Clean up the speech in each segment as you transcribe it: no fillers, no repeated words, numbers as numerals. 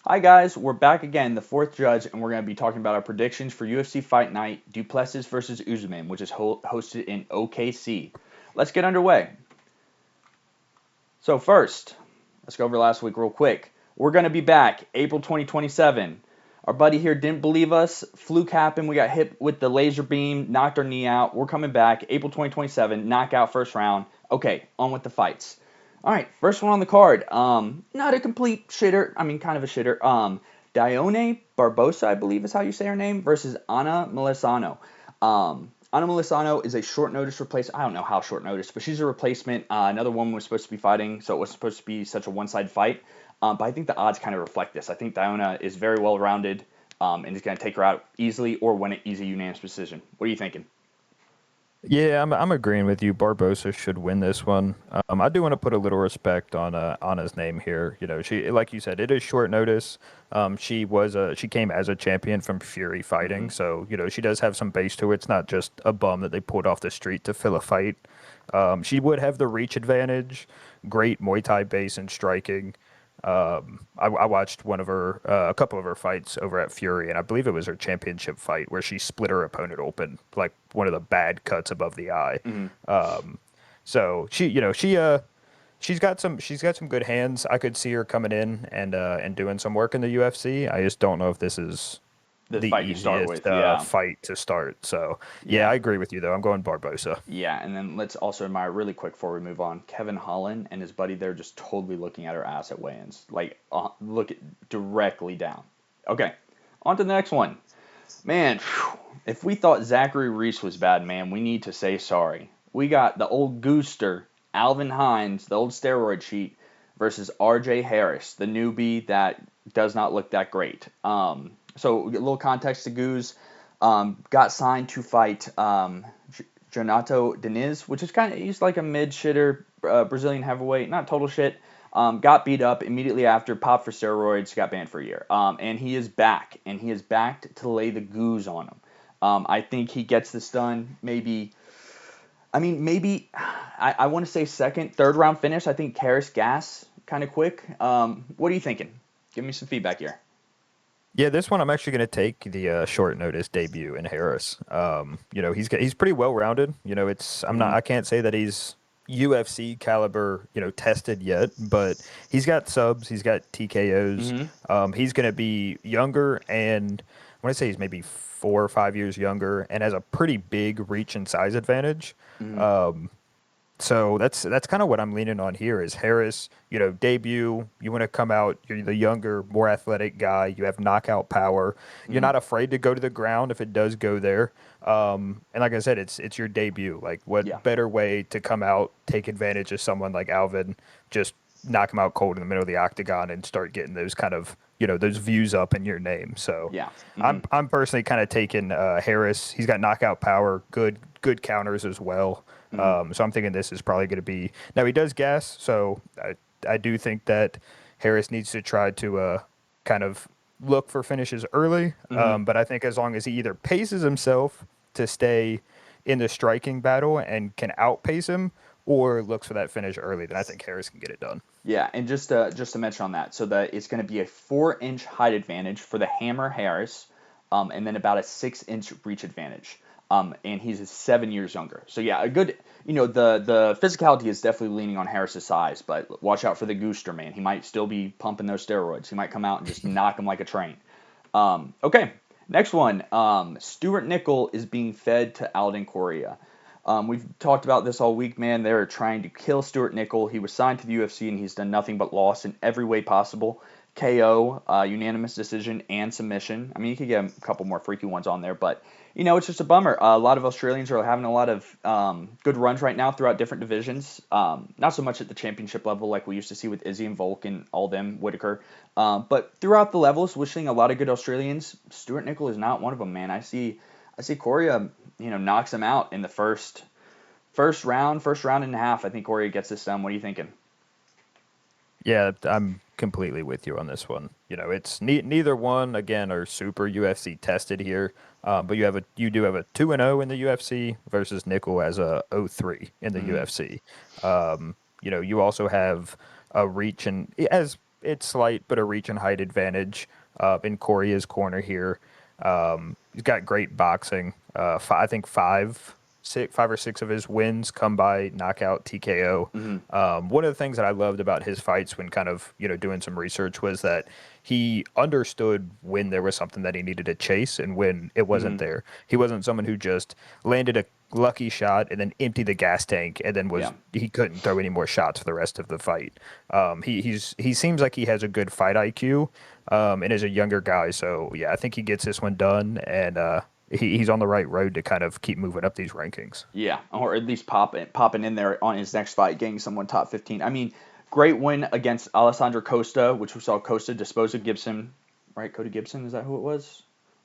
Hi guys, we're back again, the fourth judge, and we're going to be talking about our predictions for UFC Fight Night Duplessis versus Usman, which is hosted in OKC. Let's get underway. So first, let's go over last week real quick. We're going to be back April 2027. Our buddy here didn't believe us. Fluke happened. We got hit with the laser beam, knocked our knee out. We're coming back April 2027, knockout first round. Okay, on with the fights. All right, first one on the card. Not a complete shitter. I mean, kind of a shitter. Dione Barbosa, I believe is how you say her name, versus Ana Melisano. Ana Melisano is a short notice replacement. I don't know how short notice, but she's a replacement. Another woman was supposed to be fighting, so it was supposed to be such a one-sided fight. But I think the odds kind of reflect this. I think Diona is very well-rounded and is going to take her out easily or win an easy unanimous decision. What are you thinking? Yeah, I'm agreeing with you. Barbosa should win this one. I do want to put a little respect on Anna's name here. You know, she, like you said, it is short notice. She came as a champion from Fury fighting, so you know she does have some base to it. It's not just a bum that they pulled off the street to fill a fight. She would have the reach advantage, great Muay Thai base and striking. I watched a couple of her fights over at Fury, and I believe it was her championship fight where she split her opponent open, like one of the bad cuts above the eye. So she's got some good hands. I could see her coming in and doing some work in the UFC. I just don't know if this is The the fight you start easiest with, yeah. fight to start. So yeah, I agree with you though. I'm going Barbosa. Yeah, and then let's also admire really quick before we move on. Kevin Holland and his buddy there just totally looking at her ass at weigh-ins. Like, look directly down. Okay, on to the next one. Man, if we thought Zachary Reese was bad, man, we need to say sorry. We got the old gooster, Alvin Hines, the old steroid cheat, versus RJ Harris, the newbie that does not look that great. So, a little context to Goose. Got signed to fight Jonato Diniz, which is he's like a mid-shitter Brazilian heavyweight, not total shit. Got beat up immediately after, popped for steroids, got banned for a year. And he is back, and he is back to lay the goose on him. I think he gets this done maybe, I want to say second, third round finish. I think Harris gas kind of quick. What are you thinking? Give me some feedback here. Yeah, this one I'm actually going to take the short notice debut in Harris. You know, he's pretty well rounded. You know, I can't say that he's UFC caliber, you know, tested yet, but he's got subs, he's got TKOs. He's going to be younger, and when I say he's maybe 4 or 5 years younger, and has a pretty big reach and size advantage. So that's kind of what I'm leaning on here is Harris, you know, debut, you want to come out, you're the younger, more athletic guy, you have knockout power. You're not afraid to go to the ground if it does go there. And like I said, it's your debut. Like what better way to come out, take advantage of someone like Alvin, just knock him out cold in the middle of the octagon and start getting those kind of, you know, those views up in your name. So I'm personally kind of taking Harris. He's got knockout power, good counters as well. So I'm thinking this is probably going to be. Now he does gas, so I do think that Harris needs to try to kind of look for finishes early. But I think as long as he either paces himself to stay in the striking battle and can outpace him, or looks for that finish early, then I think Harris can get it done. Yeah, and just to mention on that, so that it's going to be a 4-inch height advantage for the Hammer Harris, and then about a 6-inch reach advantage. And he's 7 years younger. So yeah, a good, you know, the physicality is definitely leaning on Harris's size, but watch out for the Gooster, man. He might still be pumping those steroids. He might come out and just knock him like a train. Okay, next one. Stewart Nicoll is being fed to Alden Coria. We've talked about this all week, man. They're trying to kill Stewart Nicoll. He was signed to the UFC, and he's done nothing but loss in every way possible. KO, unanimous decision, and submission. I mean, you could get a couple more freaky ones on there, but, you know, it's just a bummer. A lot of Australians are having a lot of good runs right now throughout different divisions. Not so much at the championship level like we used to see with Izzy and Volk and all them, Whitaker. But throughout the levels, we're seeing a lot of good Australians. Stewart Nicoll is not one of them, man. I see Coria, you know, knocks him out in the first round and a half. I think Coria gets this done. What are you thinking? Yeah, I'm completely with you on this one. You know, it's neither one again are super UFC tested here, but you do have a 2-0 in the UFC versus Nicoll as a 0-3 in the UFC. You know, you also have a reach and as it's slight, but a reach and height advantage in Coria's corner here. He's got great boxing. I think five or six of his wins come by knockout TKO. Mm-hmm. One of the things that I loved about his fights when kind of doing some research was that he understood when there was something that he needed to chase and when it wasn't Mm-hmm. there. He wasn't someone who just landed a lucky shot and then emptied the gas tank and then Yeah. he couldn't throw any more shots for the rest of the fight. He seems like he has a good fight IQ and is a younger guy. So yeah, I think he gets this one done and he's on the right road to kind of keep moving up these rankings. Yeah, or at least popping in there on his next fight, getting someone top 15. I mean, great win against Alessandro Costa, which we saw Costa dispose of Gibson, right? Cody Gibson, is that who it was?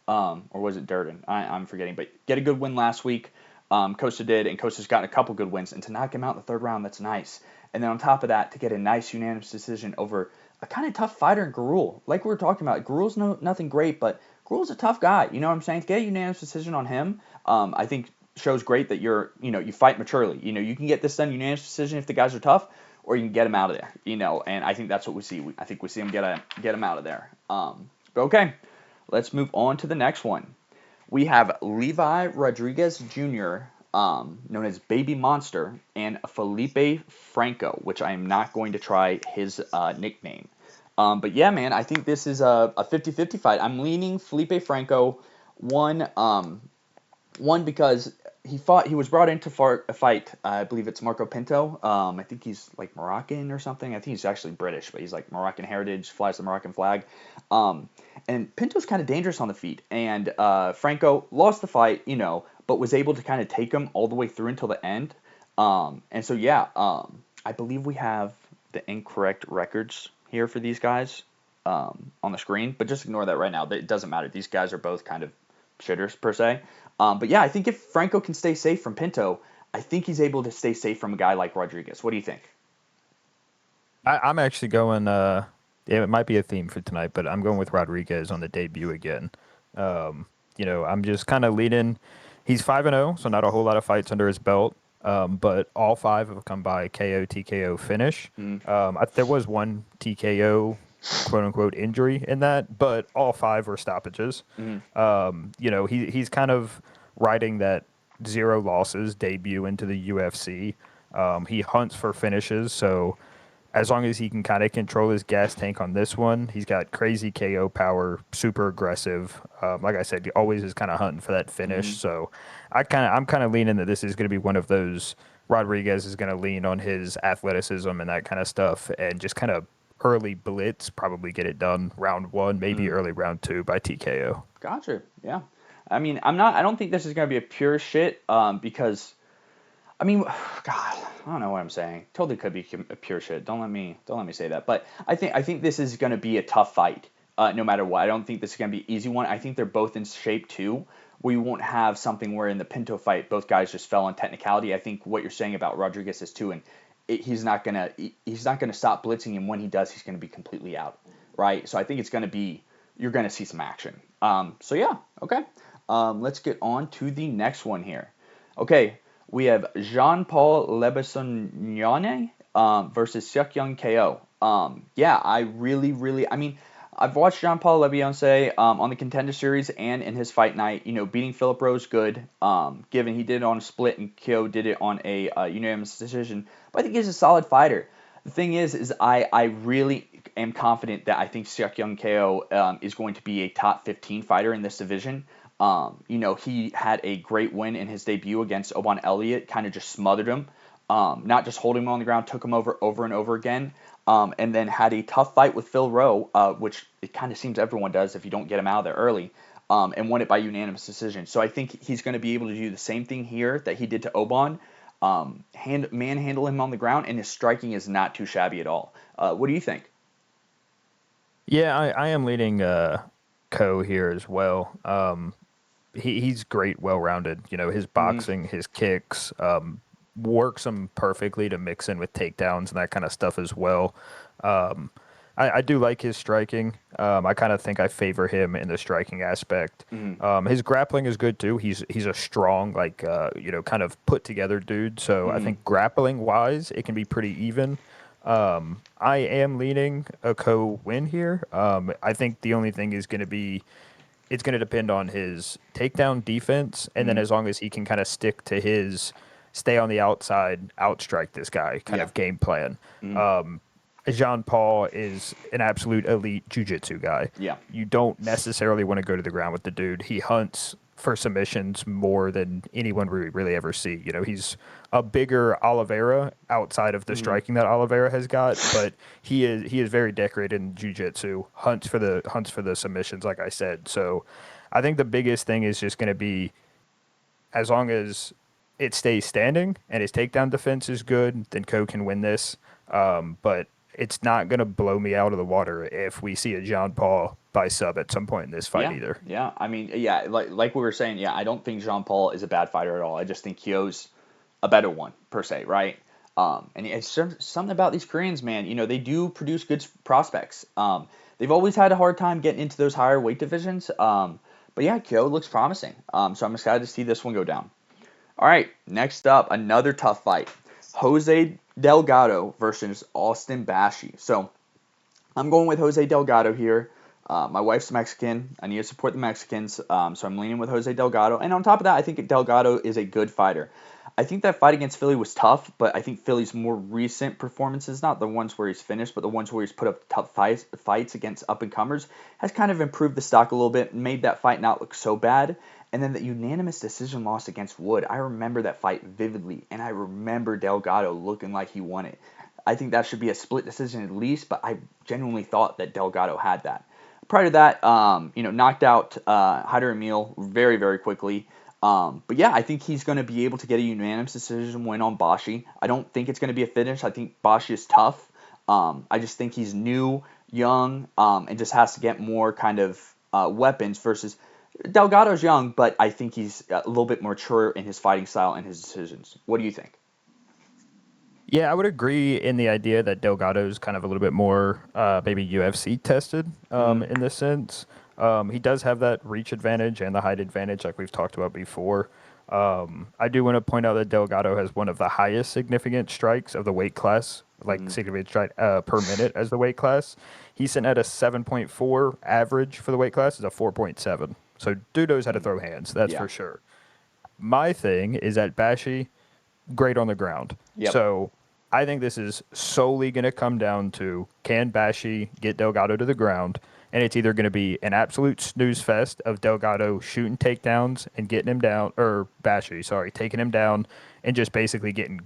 Or was it Durden? I'm forgetting, but get a good win last week. Costa did, and Costa's gotten a couple good wins, and to knock him out in the third round, that's nice. And then on top of that, to get a nice unanimous decision over a kind of tough fighter in Garul. Like we were talking about, Garul's nothing great, but Garul's a tough guy. You know what I'm saying? To get a unanimous decision on him, I think shows great that you fight maturely. You can get this done unanimous decision if the guys are tough, or you can get him out of there. And I think that's what we see. I think we see him get him out of there. But okay, let's move on to the next one. We have Levi Rodrigues Jr., known as Baby Monster, and Felipe Franco, which I am not going to try his nickname. But yeah, man, I think this is a 50-50 fight. I'm leaning Felipe Franco. One because he was brought in to fight, I believe it's Marco Pinto. I think he's like Moroccan or something. I think he's actually British, but he's like Moroccan heritage, flies the Moroccan flag. And Pinto's kind of dangerous on the feet. And Franco lost the fight, but was able to kind of take him all the way through until the end. And so, yeah, I believe we have the incorrect records here for these guys on the screen. But just ignore that right now. It doesn't matter. These guys are both kind of shitters, per se. But yeah, I think if Franco can stay safe from Pinto, I think he's able to stay safe from a guy like Rodrigues. What do you think? I'm actually going. It might be a theme for tonight, but I'm going with Rodrigues on the debut again. I'm just kind of leading. He's 5-0, so not a whole lot of fights under his belt. But all five have come by KO TKO finish. There was one TKO quote unquote injury in that, but all five were stoppages. He's kind of riding that zero losses debut into the UFC. He hunts for finishes, so as long as he can kind of control his gas tank on this one, he's got crazy KO power, super aggressive. Like I said, he always is kind of hunting for that finish. So I'm kind of leaning that this is going to be one of those. Rodrigues is going to lean on his athleticism and that kind of stuff, and just kind of early blitz, probably get it done round one, maybe early round two by TKO. Gotcha. Yeah. I mean, I don't think this is going to be a pure shit because, I mean, God, I don't know what I'm saying. Totally could be a pure shit. Don't let me say that. But I think this is going to be a tough fight, no matter what. I don't think this is going to be an easy one. I think they're both in shape too. We won't have something where in the Pinto fight both guys just fell on technicality. I think what you're saying about Rodrigues is too, and he's not gonna stop blitzing, and when he does, he's gonna be completely out, right? So I think you're gonna see some action. So yeah, okay. Let's get on to the next one here. Okay, we have Jean-Paul Lebosnoyani versus Seokhyeon KO. Yeah, I mean, I've watched Jean-Paul Lebioncé on the Contender Series and in his fight night. Beating Philip Rose good. Given he did it on a split and KO did it on a unanimous decision. But I think he's a solid fighter. The thing is I really am confident that I think Seokhyeon KO is going to be a top 15 fighter in this division. He had a great win in his debut against Oban Elliott, kind of just smothered him. Not just holding him on the ground, took him over and over again. And then had a tough fight with Phil Rowe, which it kind of seems everyone does if you don't get him out of there early, and won it by unanimous decision. So I think he's going to be able to do the same thing here that he did to Oban, manhandle him on the ground, and his striking is not too shabby at all. What do you think? Yeah, I am leading Ko here as well. He's great, well-rounded. His boxing, his kicks, works him perfectly to mix in with takedowns and that kind of stuff as well. I do like his striking. I kind of think I favor him in the striking aspect. His grappling is good too. He's a strong, kind of put together dude. So I think grappling wise, it can be pretty even. I am leaning a win here. I think the only thing is going to be it's going to depend on his takedown defense, and then Mm, as long as he can kind of stick to his stay on the outside, outstrike this guy kind yeah. of game plan. Mm, Um, Jean Paul is an absolute elite jiu-jitsu guy. yeah. You don't necessarily want to go to the ground with the dude. He hunts for submissions more than anyone we really ever see. You know, he's a bigger Oliveira outside of the Mm, striking that Oliveira has got, but he is very decorated in jiu-jitsu, hunts for the submissions, like I said. So I think the biggest thing is just going to be as long as it stays standing and his takedown defense is good, then Ko can win this. But it's not going to blow me out of the water if we see a Jean Paul by sub at some point in this fight yeah. either. Yeah. I mean, yeah. Like we were saying, yeah. I don't think Jean Paul is a bad fighter at all. I just think Kyo's a better one per se, right? And it's something about these Koreans, man. You know, they do produce good prospects. They've always had a hard time getting into those higher weight divisions. But yeah, Kyo looks promising. So I'm excited to see this one go down. All right, next up, another tough fight. Jose Delgado versus Austin Bashi. So I'm going with Jose Delgado here. My wife's Mexican. I need to support the Mexicans, so I'm leaning with Jose Delgado. And on top of that, I think Delgado is a good fighter. I think that fight against Philly was tough, but I think Philly's more recent performances, not the ones where he's finished, but the ones where he's put up tough fights against up-and-comers, has kind of improved the stock a little bit and made that fight not look so bad. And then the unanimous decision loss against Wood, I remember that fight vividly, and I remember Delgado looking like he won it. I think that should be a split decision at least, but I genuinely thought that Delgado had that. Prior to that, knocked out Hyder Emil very, very quickly. But yeah, I think he's going to be able to get a unanimous decision win on Bashi. I don't think it's going to be a finish. I think Bashi is tough. I just think he's new, young, and just has to get more kind of weapons versus Delgado's young, but I think he's a little bit more mature in his fighting style and his decisions. What do you think? Yeah, I would agree in the idea that Delgado's kind of a little bit more maybe UFC tested Mm-hmm. in this sense. He does have that reach advantage and the height advantage, like we've talked about before. I do want to point out that Delgado has one of the highest significant strikes of the weight class, like Mm-hmm. significant strike per minute as the weight class. He's sitting at a 7.4 average for the weight class, is a 4.7. So dude knows how to throw hands, that's Yeah. for sure. My thing is that Bashi great on the ground. Yep. So I think this is solely going to come down to can Bashi get Delgado to the ground, and it's either going to be an absolute snooze fest of Delgado shooting takedowns and getting him down, or Bashi, sorry, taking him down and just basically getting,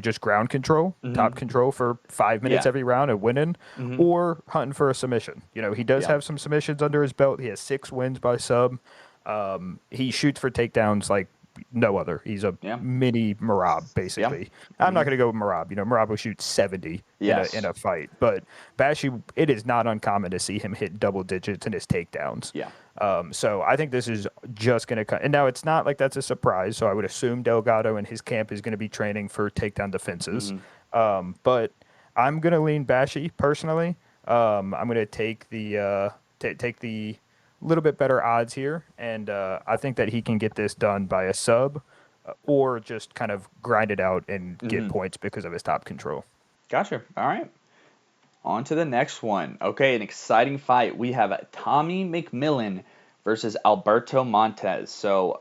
just ground control, Mm-hmm. top control for 5 minutes Yeah. every round and winning, Mm-hmm. or hunting for a submission. He does Yeah. have some submissions under his belt. He has 6 wins by sub. He shoots for takedowns like no other. He's a Yeah. mini Marab, Yeah. basically. I'm Mm-hmm. not going to go with Marab. Marab will shoot 70 in Yes. a fight, but Bashi, it is not uncommon to see him hit double digits in his takedowns. Yeah. So I think this is just going to cut. And now it's not like that's a surprise. So I would assume Delgado and his camp is going to be training for takedown defenses. Mm-hmm. But I'm going to lean Bashi personally. I'm going to take take the little bit better odds here, and I think that he can get this done by a sub, or just kind of grind it out and get Mm-hmm. points because of his top control. Gotcha. All right. On to the next one. Okay, an exciting fight. We have Tommy McMillen versus Alberto Montes. So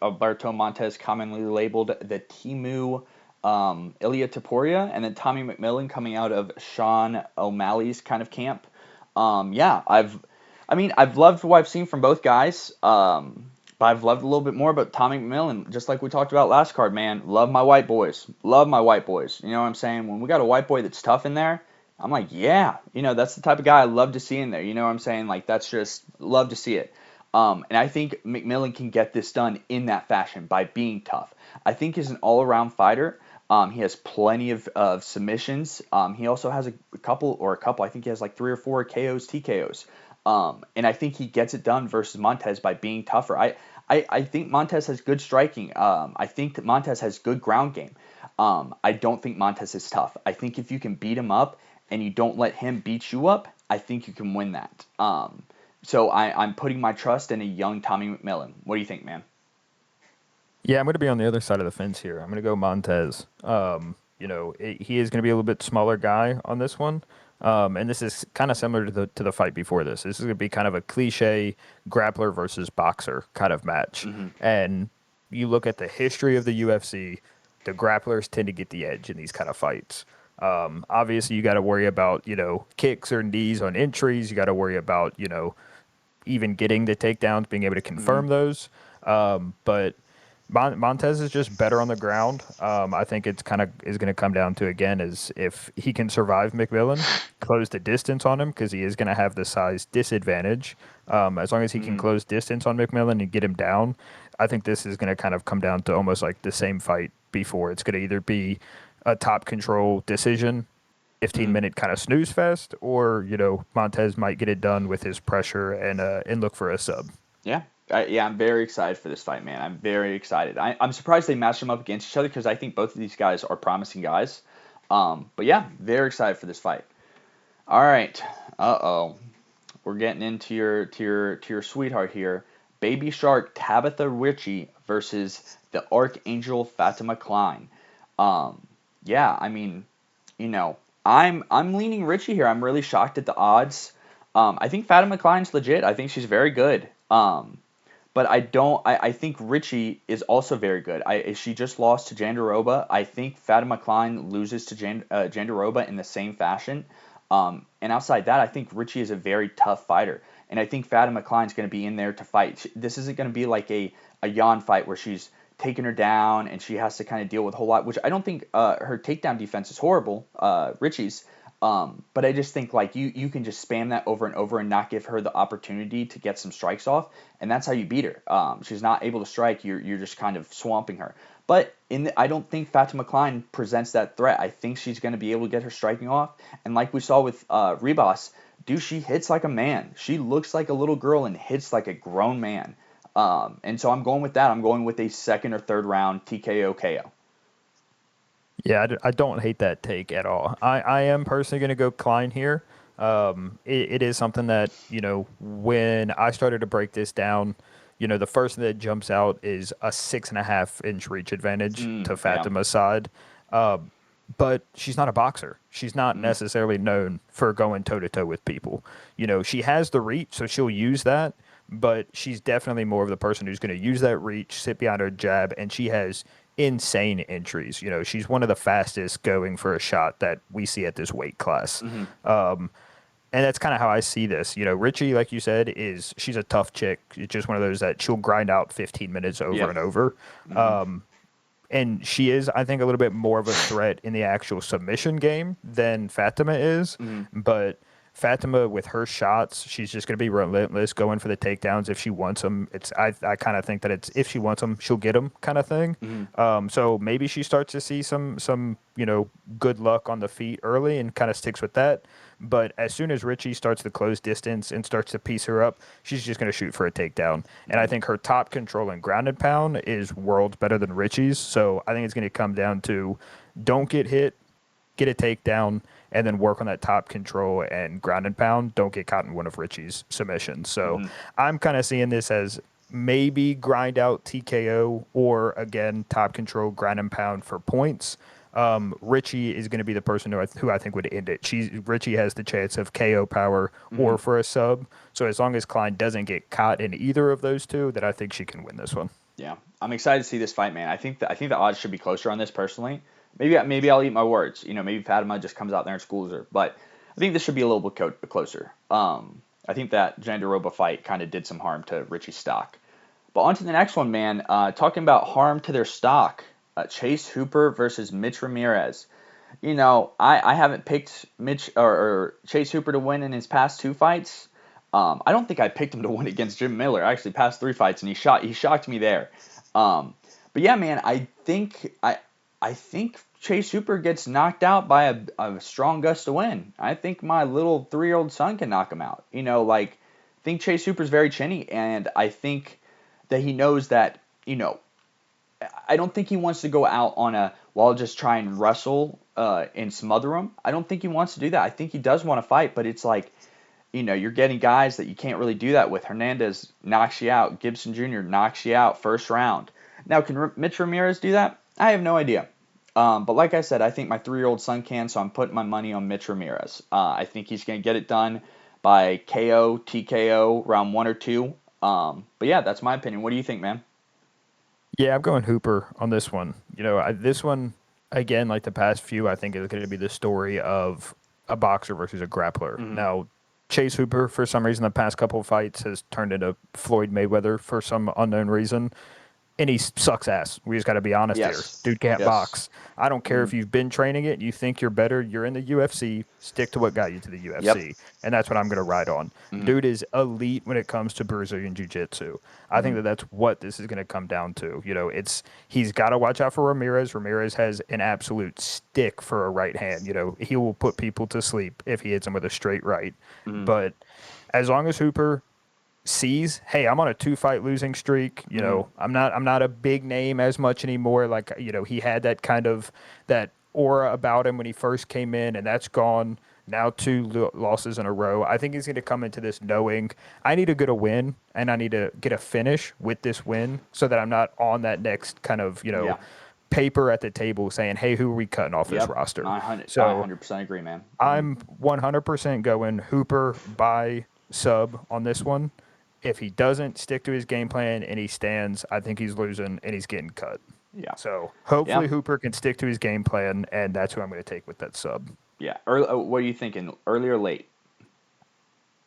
Alberto Montes, commonly labeled the Timu Ilia Taporia, and then Tommy McMillen coming out of Sean O'Malley's kind of camp. Yeah, I've loved what I've seen from both guys. But I've loved a little bit more about Tommy McMillan, just like we talked about last card, man. Love my white boys. Love my white boys. You know what I'm saying? When we got a white boy that's tough in there, I'm like, yeah, that's the type of guy I love to see in there. You know what I'm saying? Like, that's just love to see it. And I think McMillan can get this done in that fashion by being tough. I think he's an all-around fighter. He has plenty of submissions. He also has a couple. I think he has like 3 or 4 KOs, TKOs. And I think he gets it done versus Montes by being tougher. I think Montes has good striking. I think that Montes has good ground game. I don't think Montes is tough. I think if you can beat him up and you don't let him beat you up, I think you can win that. So I'm putting my trust in a young Tommy McMillan. What do you think, man? Yeah, I'm going to be on the other side of the fence here. I'm going to go Montez. he is going to be a little bit smaller guy on this one. And this is kind of similar to the fight before this. This is going to be kind of a cliche grappler versus boxer kind of match. And you look at the history of the UFC, the grapplers tend to get the edge in these kind of fights. Obviously, you got to worry about, kicks or knees on entries. You got to worry about, even getting the takedowns, being able to confirm those. But Montes is just better on the ground. I think it's kind of is going to come down to, again, is if he can survive McMillen, close the distance on him, because he is going to have the size disadvantage. As long as he can close distance on McMillen and get him down, I think this is going to kind of come down to almost like the same fight before. It's going to either be a top control decision, 15-minute kind of snooze fest, or Montes might get it done with his pressure and look for a sub. Yeah. I'm very excited for this fight, man. I'm very excited. I'm surprised they matched them up against each other because I think both of these guys are promising guys. But yeah, very excited for this fight. All right. We're getting into your sweetheart here. Baby Shark Tabatha Ricci versus the Archangel Fatima Kline. Yeah, I mean, I'm leaning Ricci here. I'm really shocked at the odds. I think Fatima Kline's legit. I think she's very good. But I think Ricci is also very good. She just lost to Jandiroba. I think Fatima Kline loses to Jandiroba in the same fashion. And outside that, I think Ricci is a very tough fighter. And I think Fatima Kline's going to be in there to fight. This isn't going to be like a Jan fight where she's taking her down and she has to kind of deal with a whole lot, which I don't think her takedown defense is horrible, Ricci's. But I just think like you can just spam that over and over and not give her the opportunity to get some strikes off, and that's how you beat her. She's not able to strike. You're just kind of swamping her. But I don't think Fatima Kline presents that threat. I think she's going to be able to get her striking off, and like we saw with Ribas, dude, she hits like a man. She looks like a little girl and hits like a grown man. And so I'm going with that. I'm going with a second or third round TKO KO. Yeah, I don't hate that take at all. I am personally going to go Kline here. It is something that, when I started to break this down, the first thing that jumps out is a 6.5-inch reach advantage to Fatima's side. But she's not a boxer. She's not necessarily known for going toe-to-toe with people. She has the reach, so she'll use that, but she's definitely more of the person who's going to use that reach, sit behind her jab, and she has insane entries. She's one of the fastest going for a shot that we see at this weight class. And that's kind of how I see this. Ricci, like you said, she's a tough chick. It's just one of those that she'll grind out 15 minutes over and over. And she is, I think, a little bit more of a threat in the actual submission game than Fatima is. But Fatima, with her shots, she's just going to be relentless, going for the takedowns if she wants them. I kind of think that it's if she wants them, she'll get them kind of thing. So maybe she starts to see some good luck on the feet early and kind of sticks with that. But as soon as Ricci starts to close distance and starts to piece her up, she's just going to shoot for a takedown. And I think her top control and ground and pound is worlds better than Ricci's. So I think it's going to come down to don't get hit, get a takedown, and then work on that top control and ground and pound. Don't get caught in one of Ricci's submissions. So I'm kind of seeing this as maybe grind out TKO or, again, top control, ground and pound for points. Ricci is going to be the person who I think would end it. Ricci has the chance of KO power or for a sub. So as long as Kline doesn't get caught in either of those two, then I think she can win this one. Yeah, I'm excited to see this fight, man. I think the odds should be closer on this personally. Maybe I'll eat my words. Maybe Fatima just comes out there and schools her. But I think this should be a little bit closer. I think that Jandiroba fight kind of did some harm to Ricci's stock. But on to the next one, man. Talking about harm to their stock. Chase Hooper versus Mitch Ramirez. I haven't picked Mitch or Chase Hooper to win in his past 2 fights. I don't think I picked him to win against Jim Miller. I actually passed 3 fights and he shocked me there. But yeah, man, I think Chase Hooper gets knocked out by a strong gust of wind. I think my little 3-year-old son can knock him out. I think Chase Hooper's very chinny, and I think that he knows that, I don't think he wants to go out on while just try and wrestle and smother him. I don't think he wants to do that. I think he does want to fight, but it's like, you're getting guys that you can't really do that with. Hernandez knocks you out. Gibson Jr. knocks you out first round. Now, can Mitch Ramirez do that? I have no idea. But like I said, I think my 3-year-old son can, so I'm putting my money on Mitch Ramirez. I think he's going to get it done by KO, TKO, round 1 or 2. But yeah, that's my opinion. What do you think, man? Yeah, I'm going Hooper on this one. This one, again, like the past few, I think is going to be the story of a boxer versus a grappler. Hmm. Now, Chase Hooper, for some reason, the past couple of fights has turned into Floyd Mayweather for some unknown reason. And he sucks ass. We just got to be honest here. Yes. Dude can't Yes. box. I don't care Hmm. if you've been training it, you think you're better, you're in the UFC, stick to what got you to the Yep. UFC. And that's what I'm going to ride on. Hmm. Dude is elite when it comes to Brazilian Jiu-Jitsu. I think Hmm. that that's what this is going to come down to. He's got to watch out for Ramirez. Ramirez has an absolute stick for a right hand. He will put people to sleep if he hits them with a straight right. Hmm. But as long as Hooper sees, hey, I'm on a 2-fight losing streak. Hmm. I'm not a big name as much anymore. Like, he had that kind of that aura about him when he first came in, and that's gone. Now 2 losses in a row. I think he's going to come into this knowing I need to get a win and I need to get a finish with this win so that I'm not on that next kind of, Yeah. paper at the table saying, hey, who are we cutting off this Yep. roster? 900. I So 100% agree, man. Hmm. I'm 100% going Hooper by sub on this one. If he doesn't stick to his game plan and he stands, I think he's losing and he's getting cut. Yeah. So Yeah. hopefully Hooper can stick to his game plan, and that's who I'm going to take with that sub. Yeah. What are you thinking? Early or late?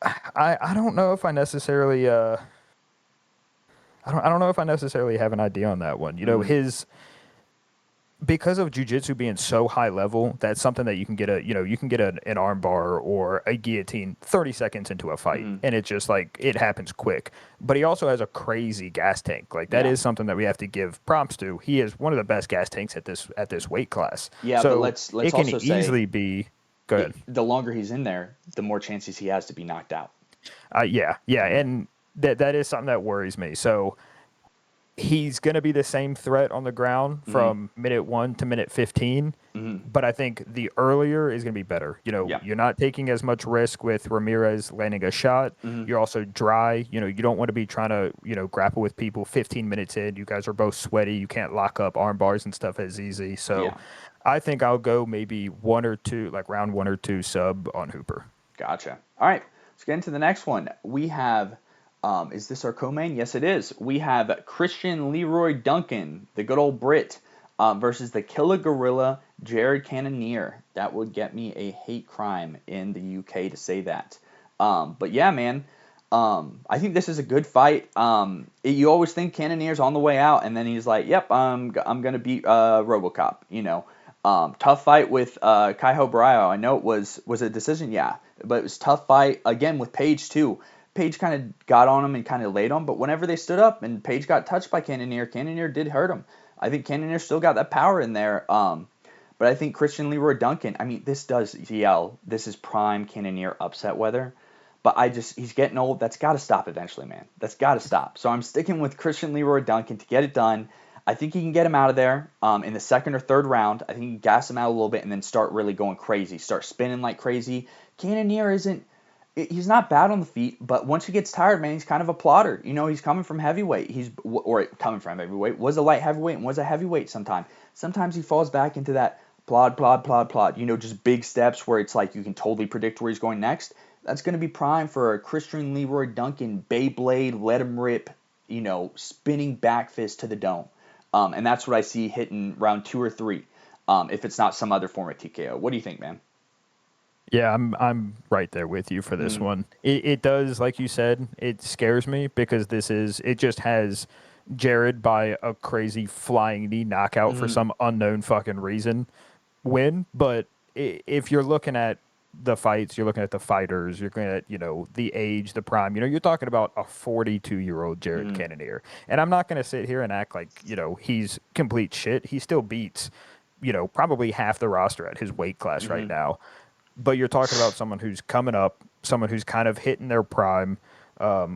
I don't know if I necessarily I don't know if I necessarily have an idea on that one. Hmm. His because of jujitsu being so high level, that's something that you can get an arm bar or a guillotine 30 seconds into a fight, Hmm. and it's just like it happens quick. But he also has a crazy gas tank. Like that Yeah. is something that we have to give props to. He is one of the best gas tanks at this weight class. Yeah, but So let's it can also say easily be good. the longer he's in there, the more chances he has to be knocked out. Yeah, and that is something that worries me. So he's going to be the same threat on the ground Hmm. from minute 1 to minute 15, Hmm. but I think the earlier is going to be better. Yeah. You're not taking as much risk with Ramirez landing a shot. Hmm. You're also dry. You don't want to be trying to, grapple with people 15 minutes in. You guys are both sweaty. You can't lock up arm bars and stuff as easy. So Yeah. I think I'll go maybe 1 or 2, like round 1 or 2 sub on Hooper. Gotcha. All right, let's get into the next one. We have, is this our co-main? Yes, it is. We have Christian Leroy Duncan, the good old Brit, versus the Killer Gorilla Jared Cannonier. That would get me a hate crime in the UK to say that. But yeah, man. I think this is a good fight. You always think Cannonier's on the way out, and then he's like, "Yep, I'm gonna beat RoboCop." Tough fight with Kaiho Brayo. I know it was a decision, yeah, but it was tough fight again with Page too. Page kind of got on him and kind of laid on, but whenever they stood up and Page got touched by Cannonier, Cannonier did hurt him. I think Cannonier still got that power in there. But I think Christian Leroy Duncan. I mean, this does yell. This is prime Cannonier upset weather. But he's getting old. That's got to stop eventually, man. That's got to stop. So I'm sticking with Christian Leroy Duncan to get it done. I think he can get him out of there in the second or third round. I think he can gas him out a little bit and then start really going crazy. Start spinning like crazy. Cannonier he's not bad on the feet, but once he gets tired, man, he's kind of a plotter. He's coming from heavyweight. Coming from heavyweight, was a light heavyweight and was a heavyweight sometime. Sometimes he falls back into that plod, plod, plod, plod. Just big steps where it's like you can totally predict where he's going next. That's going to be prime for a Christian Leroy Duncan Beyblade, let him rip, spinning back fist to the dome. And that's what I see hitting round 2 or 3, if it's not some other form of TKO. What do you think, man? Yeah, I'm right there with you for this Mm. one. It does, like you said, it scares me because it just has Jared by a crazy flying knee knockout for Mm-hmm. some unknown fucking reason win. But if you're looking at the fights, you're looking at the fighters, you're looking at, the age, the prime, you're talking about a 42-year-old Jared Mm-hmm. Cannonier. And I'm not going to sit here and act like, he's complete shit. He still beats, probably half the roster at his weight class right Mm-hmm. now. But you're talking about someone who's coming up, someone who's kind of hitting their prime.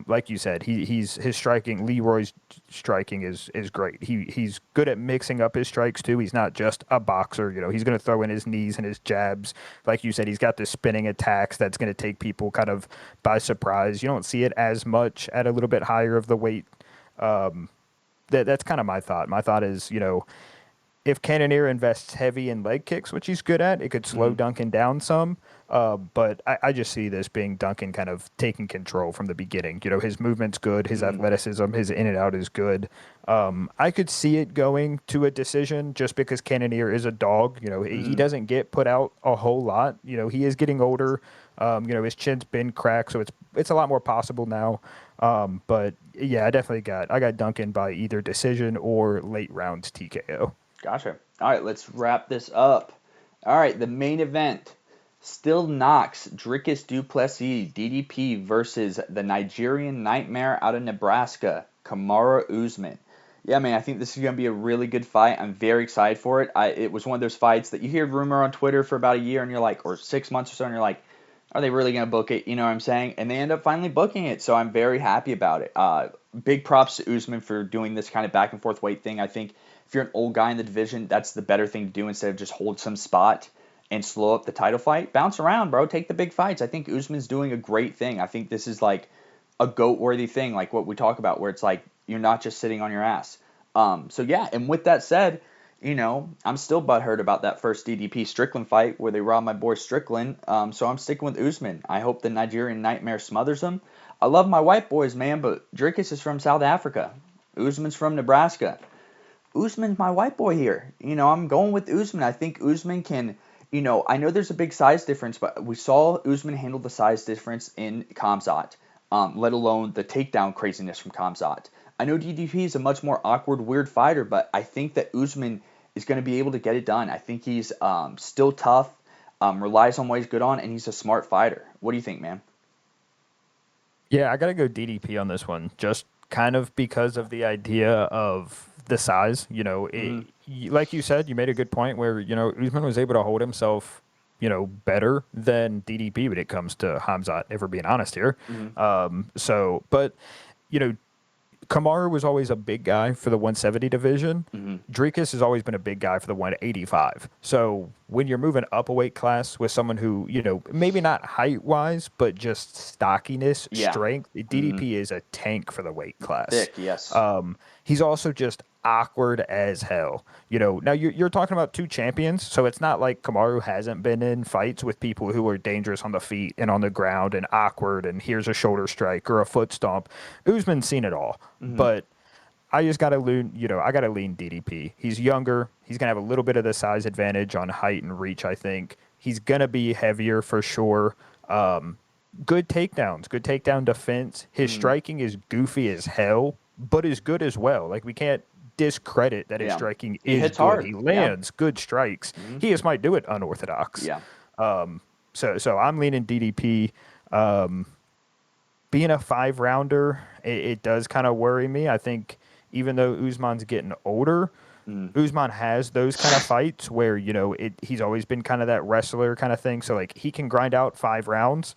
Like you said, his striking, Leroy's striking is great. He's good at mixing up his strikes too. He's not just a boxer. He's going to throw in his knees and his jabs. Like you said, he's got the spinning attacks that's going to take people kind of by surprise. You don't see it as much at a little bit higher of the weight. That's kind of my thought. My thought is, if Cannonier invests heavy in leg kicks, which he's good at, it could slow Duncan down some. But I just see this being Duncan kind of taking control from the beginning. You know, his movement's good, his athleticism, his in and out is good. I could see it going to a decision just because Cannonier is a dog. You know, he doesn't get put out a whole lot. You know, he is getting older. You know, his chin's been cracked, so it's a lot more possible now. But yeah, I got Duncan by either decision or late rounds TKO. Gotcha. All right, let's wrap this up. All right, the main event. Still Knox, Dricus du Plessis, DDP versus the Nigerian Nightmare out of Nebraska, Kamaru Usman. Yeah, man, I think this is going to be a really good fight. I'm very excited for it. It was one of those fights that you hear rumor on Twitter for about a year, and you're like, or 6 months or so, and you're like, are they really going to book it? You know what I'm saying? And they end up finally booking it, so I'm very happy about it. Big props to Usman for doing this kind of back and forth weight thing. I think if you're an old guy in the division, that's the better thing to do instead of just hold some spot and slow up the title fight. Bounce around, bro. Take the big fights. I think Usman's doing a great thing. I think this is like a GOAT-worthy thing, like what we talk about, where it's like you're not just sitting on your ass. So yeah, and with that said, you know, I'm still butthurt about that first DDP Strickland fight where they robbed my boy Strickland. So I'm sticking with Usman. I hope the Nigerian Nightmare smothers him. I love my white boys, man, but Dricus is from South Africa. Usman's from Nebraska. Usman's my white boy here. You know, I'm going with Usman. I think Usman can, you know, I know there's a big size difference, but we saw Usman handle the size difference in Khamzat, let alone the takedown craziness from Khamzat. I know DDP is a much more awkward, weird fighter, but I think that Usman is going to be able to get it done. I think he's still tough, relies on what he's good on, and he's a smart fighter. What do you think, man? Yeah, I got to go DDP on this one, just kind of because of the idea of the size. You know, like you said, you made a good point where, you know, Usman was able to hold himself, you know, better than DDP when it comes to Khamzat, if we're being honest here. But, you know, Kamaru was always a big guy for the 170 division. Dricus has always been a big guy for the 185. So when you're moving up a weight class with someone who, you know, maybe not height-wise, but just stockiness, strength, DDP is a tank for the weight class. Thick, yes. He's also just awkward as hell. You know, now you're talking about two champions, so it's not like Kamaru hasn't been in fights with people who are dangerous on the feet and on the ground and awkward and here's a shoulder strike or a foot stomp. Usman's seen it all, but I just got to lean, you know, I got to lean DDP. He's younger. He's going to have a little bit of the size advantage on height and reach, I think. He's going to be heavier for sure. Good takedowns, good takedown defense. His striking is goofy as hell, but is good as well. Like, we can't discredit that his striking is good. Hard. He lands good strikes. He just might do it unorthodox. So I'm leaning DDP. Being a 5-rounder, it does kind of worry me. I think even though Usman's getting older, Usman has those kind of fights where, you know, he's always been kind of that wrestler kind of thing. So, like, he can grind out 5 rounds.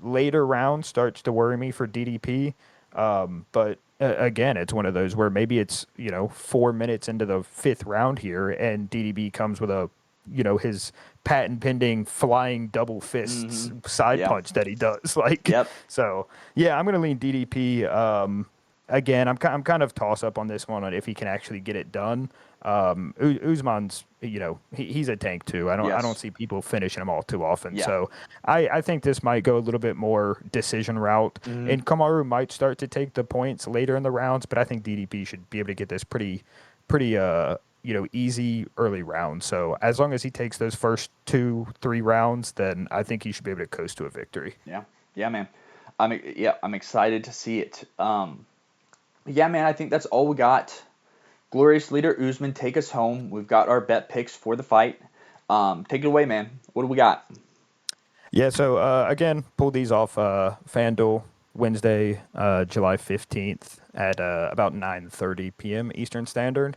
Later rounds starts to worry me for DDP. But again, it's one of those where maybe it's, you know, 4 minutes into the 5th round here and DDP comes with a, you know, his patent pending flying double fists side punch that he does. Like, so yeah, I'm going to lean DDP. Again, I'm kind of toss up on this one on if he can actually get it done. Usman's, you know, he's a tank too. I don't see people finishing him all too often. So I think this might go a little bit more decision route, and Kamaru might start to take the points later in the rounds, but I think DDP should be able to get this pretty you know, easy early rounds. So as long as he takes those first 2-3 rounds, then I think he should be able to coast to a victory. Yeah, man. I'm excited to see it. Yeah, man, I think that's all we got. Glorious leader Usman, take us home. We've got our bet picks for the fight. Take it away, man. What do we got? Yeah, so again, pulled these off FanDuel Wednesday, July 15th at about 9:30 p.m. Eastern Standard.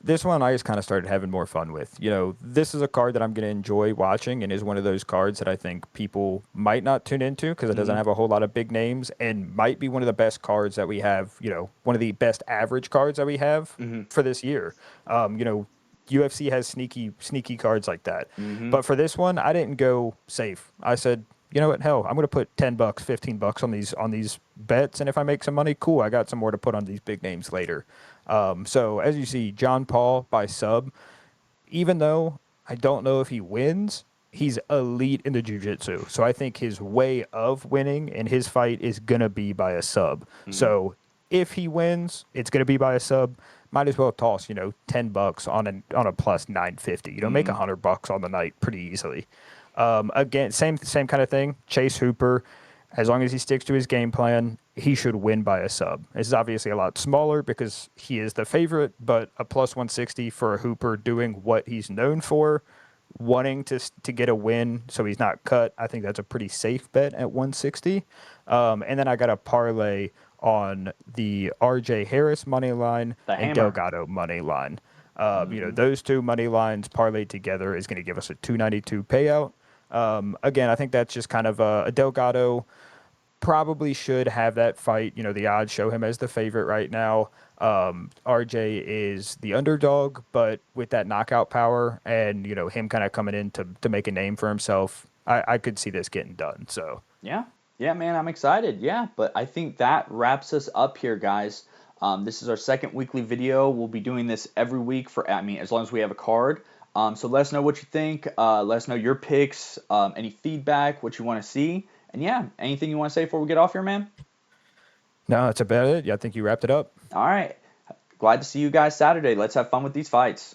This one I just kind of started having more fun with. You know, this is a card that I'm going to enjoy watching and is one of those cards that I think people might not tune into because it doesn't have a whole lot of big names and might be one of the best cards that we have, you know, one of the best average cards that we have for this year. You know, UFC has sneaky cards like that. But for this one, I didn't go safe. I said, you know what, hell, I'm going to put $10, $15 on these bets, and if I make some money, cool, I got some more to put on these big names later. So as you see, John Paul by sub, even though I don't know if he wins, he's elite in the jiu-jitsu. So I think his way of winning in his fight is going to be by a sub. Mm-hmm. So if he wins, it's going to be by a sub. Might as well toss, $10 on a plus 950. Make Mm-hmm. $100 on the night pretty easily. Again, same kind of thing. Chase Hooper, as long as he sticks to his game plan, he should win by a sub. This is obviously a lot smaller because he is the favorite, but a plus 160 for a Hooper doing what he's known for, wanting to get a win so he's not cut. I think that's a pretty safe bet at 160. And then I got a parlay on the RJ Harris money line The and hammer. Delgado money line. Mm-hmm. Those two money lines parlayed together is going to give us a 292 payout. Again, I think that's just kind of a Delgado probably should have that fight. The odds show him as the favorite right now. RJ is the underdog, but with that knockout power and, him kind of coming in to make a name for himself, I could see this getting done. So, Yeah. Yeah, man, I'm excited. Yeah, but I think that wraps us up here, guys. This is our second weekly video. We'll be doing this every week as long as we have a card. So let us know what you think. Let us know your picks, any feedback, what you want to see. And yeah, anything you want to say before we get off here, man? no, that's about it. Yeah, I think you wrapped it up. All right. Glad to see you guys Saturday. Let's have fun with these fights.